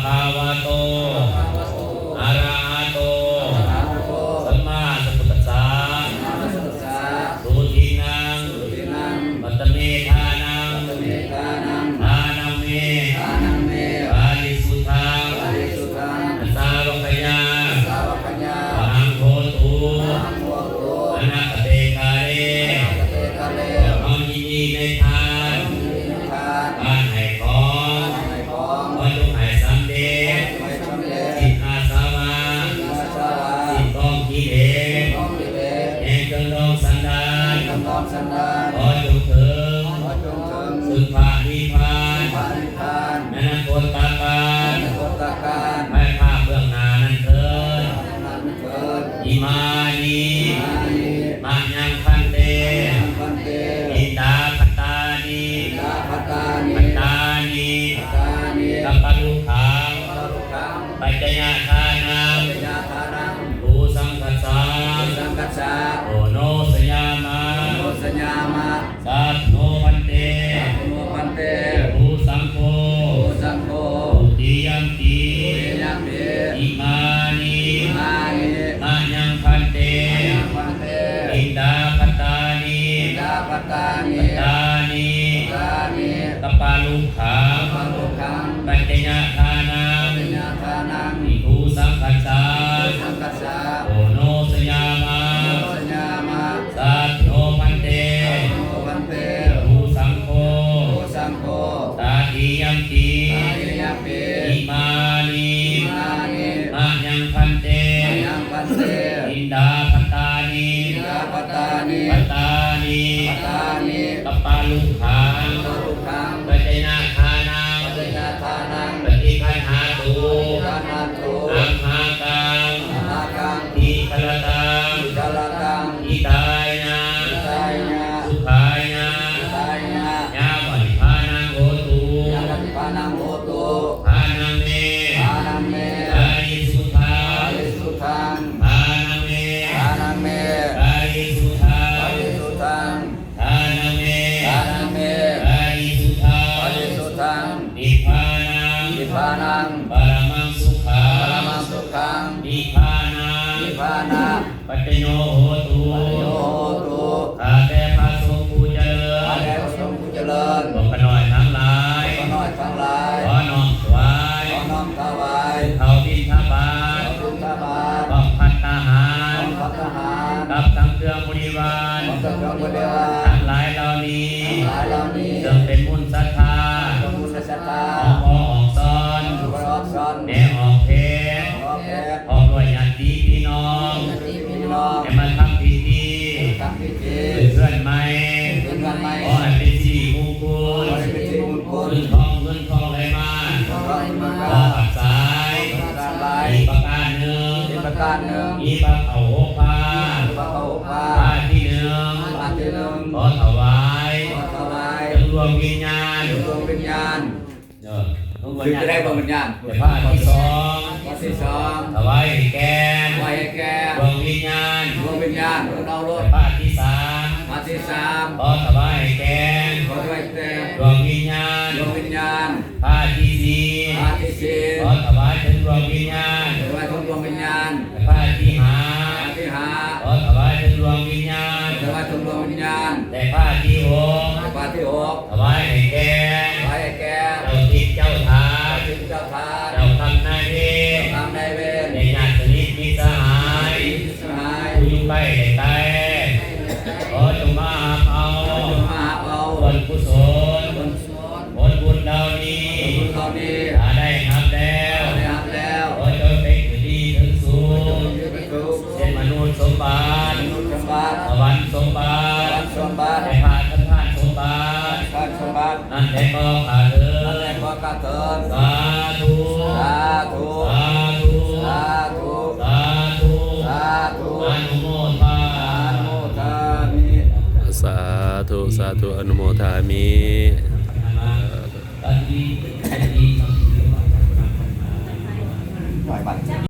คาวะโตอะระหะโตสัมมาสัมพุทธัสสะสุทินังปัตตเมธานังทานังเมปาริสุทธังสาวกยาปังโหตุอนาคเตกาเลความยินดีในทานการให้ของขอจงให้สำเร็จสิทธาสาวาสิทธิต้องกิเลสแห่งจงดองสันดานขอจงถึงซึ่งพระนิพพานอนาคตการให้ภาพเบื้องหน้านั้นเถิดอิมานิมายังคันเตอิตาพัตตานิปัตตานิกัปปะลุขังปัจจยทานังภูสังคัสสะโอโนสยามะสัตโนวันเตภูสังโฆติยัมปิอิมานิมายังคันเตอิตาพัตตานิปัตตานิกัปปะลุขังปัจจยทานังภูสังคัสสะโอโนสยามะสัตโนพันเตภูสังโฆตาติยัมปิอิมานิมายังพันเตอินดาพัตตานิปัตตานิกัปปะลุขังปัจจยทานังปฏิคันหาตุอัมหากังอิคลตังอิตายนะสุขายนะยาปฏิภาณังโหตุภานังเมปาริสุทธังภานังเมปาริสุทธังภานังเมปาริสุทธังนิพพานังปรมังสุขังนิพพานังปัจจโยโหตุข้าแต่พระสงฆ์ผู้เจริญบอกกันหน่อยทั้งหลายขอน้อมถวายเขาบิณฑบาตบอกภัตตาหารกับทั้งเครื่องบริวารทั้งหลายเหล่านี้จงเป็นมุนศรัทธาออกออกซ้อนแน่ออกเพศออกด้วยญาติพี่น้องให้มาทำพิธีเพื่อนใหม่ขอให้เป็นสิริมงคลเงินทองไหลมาขอขับสายอีกประการหนึ่งอีพระเขาหกผ้าที่หนึ่งขอถวายจงดวงวิญญาณคือจะได้ดวงวิญญาณ ผ้าที่สอง ถวายให้แก่ดวงวิญญาณเราโลด ผ้าที่สาม ขอถวายให้แก่ดวงวิญญาณผ้าที่สี่ขอถวายถึงดวงวิญญาณผ้าที่ห้าขอถวายถึงดวงวิญญาณแต่ผ้าที่หกถวายให้แก่เจ้าทิพย์เจ้าทานเจ้ากรรมนายเวรในญาติสนิทมิตรสหายผู้อยู่ใกล้ใกล้ขอจงมาเอาผลกุศลผลบุญเหล่านี้ถ้าได้ทำแล้วขอจงเป็นผู้ดีถึงสูงเช่นมนุษย์สมบัติสวรรค์สมบัติให้พาท่านสมบัตินั่นแต่ก็ขาดเถิดสาธุอนุโมทามิ สาธุอนุโมทามิ